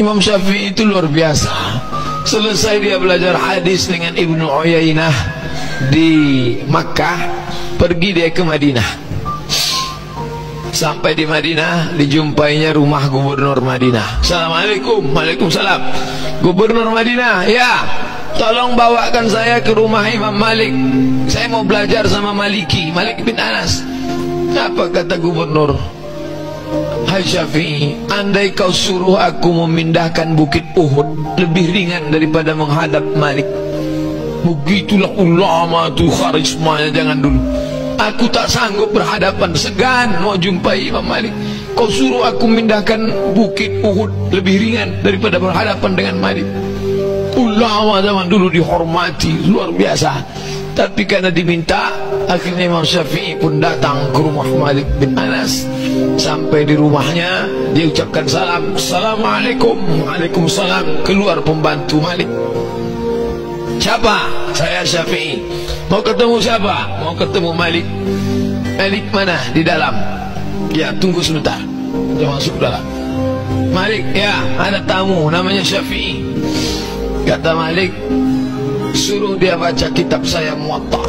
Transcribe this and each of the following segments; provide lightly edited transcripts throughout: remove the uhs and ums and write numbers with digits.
Imam Syafi'i itu luar biasa. Selesai dia belajar hadis dengan Ibnu Uyainah di Makkah, pergi dia ke Madinah. Sampai di Madinah, dijumpainya rumah gubernur Madinah. Assalamualaikum. Waalaikumsalam. Gubernur Madinah, ya, tolong bawakan saya ke rumah Imam Malik. Saya mau belajar sama Maliki, Malik bin Anas. Apa kata gubernur? Hai Syafi'i, andai kau suruh aku memindahkan bukit Uhud, lebih ringan daripada menghadap Malik. Begitulah ulama tuh karismanya, jangan dulu. Aku tak sanggup berhadapan, segan mau jumpai Imam Malik. Kau suruh aku memindahkan bukit Uhud, lebih ringan daripada berhadapan dengan Malik. Ulama zaman dulu dihormati, luar biasa. Tapi karena diminta, akhirnya Imam Syafi'i pun datang ke rumah Malik bin Anas. Sampai di rumahnya, dia ucapkan salam. Assalamualaikum. Waalaikumsalam. Keluar pembantu Malik. Siapa? Saya Syafi'i. Mau ketemu siapa? Mau ketemu Malik. Malik mana? Di dalam. Ya, tunggu sebentar. Dia masuk dalam. Malik, ya, ada tamu namanya Syafi'i. Kata Malik, suruh dia baca kitab saya Muwatta.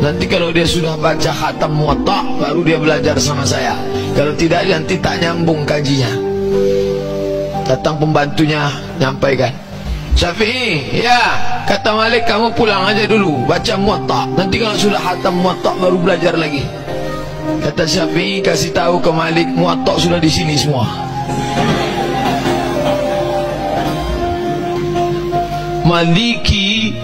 Nanti kalau dia sudah baca khatam Muwatta, baru dia belajar sama saya. Kalau tidak, nanti tak nyambung kajinya. Datang pembantunya, nyampaikan, Syafi'i, ya, kata Malik, kamu pulang aja dulu, baca Muwatta. Nanti kalau sudah khatam Muwatta, baru belajar lagi. Kata Syafi'i, kasih tahu ke Malik, Muwatta sudah di sini semua. Maliki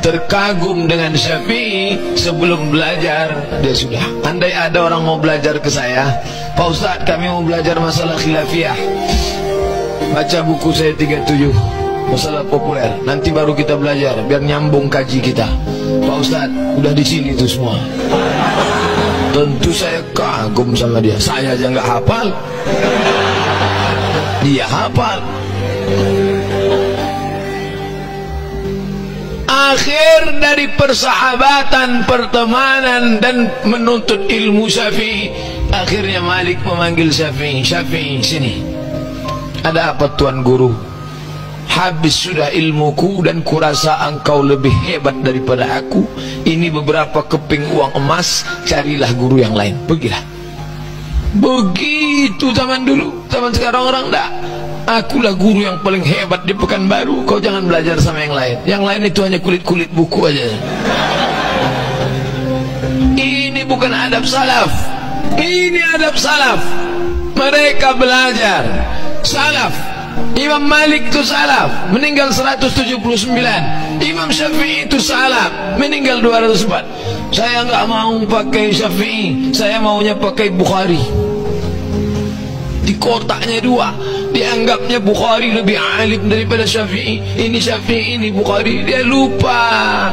terkagum dengan Syafi'i. Sebelum belajar, dia sudah. Andai ada orang mau belajar ke saya, Pak Ustadz, kami mau belajar masalah khilafiyah, baca buku saya 37, masalah populer, nanti baru kita belajar biar nyambung kaji kita. Pak Ustadz, udah di sini tuh semua. Tentu saya kagum sama dia. Saya aja nggak hafal, dia hafal. Akhir dari persahabatan, pertemanan dan menuntut ilmu Syafi'i, akhirnya Malik memanggil Syafi'i. Syafi'i, sini. Ada apa Tuan Guru? Habis sudah ilmuku dan kurasa engkau lebih hebat daripada aku. Ini beberapa keping uang emas, carilah guru yang lain. Pergilah. Begitu zaman dulu. Zaman sekarang orang enggak. Akulah guru yang paling hebat di Pekanbaru. Kau jangan belajar sama yang lain. Yang lain itu hanya kulit-kulit buku aja. Ini bukan adab salaf. Ini adab salaf. Mereka belajar salaf. Imam Malik itu salaf, meninggal 179. Imam Syafi'i itu salaf, meninggal 204. Saya nggak mau pakai Syafi'i, saya maunya pakai Bukhari. Di kotaknya dua, dianggapnya Bukhari lebih alim daripada Syafi'i. Ini Syafi'i, ini Bukhari. Dia lupa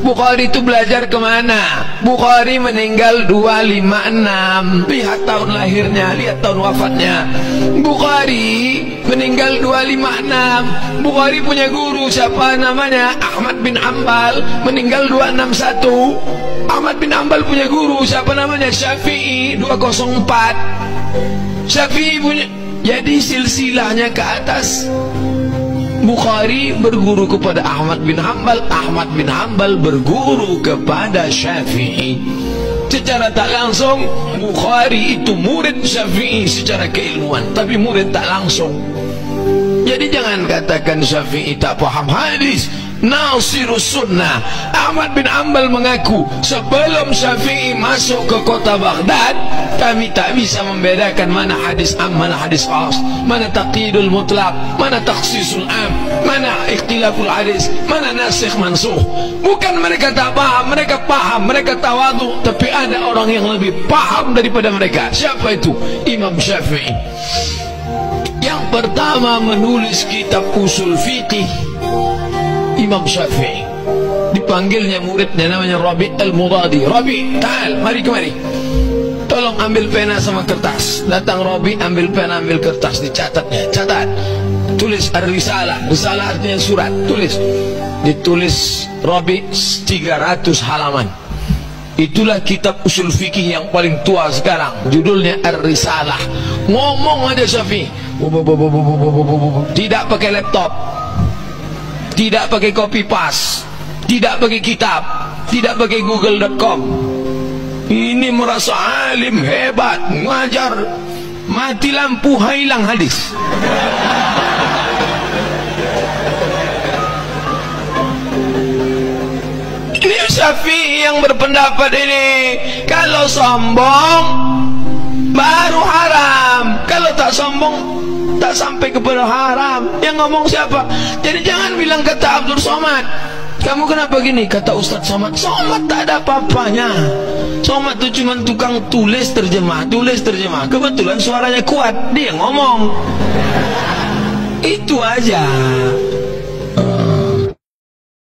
Bukhari itu belajar kemana. Bukhari meninggal 256. Lihat tahun lahirnya, lihat tahun wafatnya. Bukhari meninggal 256. Bukhari punya guru siapa namanya? Ahmad bin Hanbal, meninggal 261. Ahmad bin Hanbal punya guru siapa namanya? Syafi'i, 204. Syafi'i punya, jadi silsilahnya ke atas. Bukhari berguru kepada Ahmad bin Hanbal, Ahmad bin Hanbal berguru kepada Syafi'i. Secara tak langsung Bukhari itu murid Syafi'i secara keilmuan, tapi murid tak langsung. Jadi jangan katakan Syafi'i tak paham hadis. Nasirus sunnah. Ahmad bin Hanbal mengaku sebelum Syafi'i masuk ke kota Baghdad, kami tak bisa membedakan mana hadis am, mana hadis khas, mana taqyidul mutlaq, mana takhsisul am, mana ikhtilaful hadis, mana nasikh mansukh. Bukan mereka tak paham, mereka paham, mereka tawadhu, tapi ada orang yang lebih paham daripada mereka. Siapa itu? Imam Syafi'i. Yang pertama menulis kitab usul fiqih, Imam Syafi'i. Dipanggilnya muridnya namanya Rabi' al-Mudadi. Rabi', ta'al, mari kemari. Tolong ambil pena sama kertas. Datang Rabi', ambil pena, ambil kertas, dicatatnya. Catat. Tulis ar-risalah. Risalah artinya surat. Tulis. Ditulis Rabi' 300 halaman. Itulah kitab usul fikih yang paling tua sekarang. Judulnya Ar-Risalah. Ngomong aja Syafi'i, Tidak pakai laptop, tidak pakai copy paste, tidak pakai kitab, tidak pakai google.com. Ini merasa alim hebat, ngajar, mati lampu hilang hadis. Ini Syafi'i yang berpendapat ini, kalau sombong baru haram, kalau tak sombong tak sampai kepada haram. Yang ngomong siapa? Jadi jangan bilang kata Abdul Somad, kamu kenapa gini? Kata Ustadz Somad, Somad tak ada apa-apanya. Somad itu cuma tukang tulis terjemah. Kebetulan suaranya kuat, dia ngomong. Itu aja.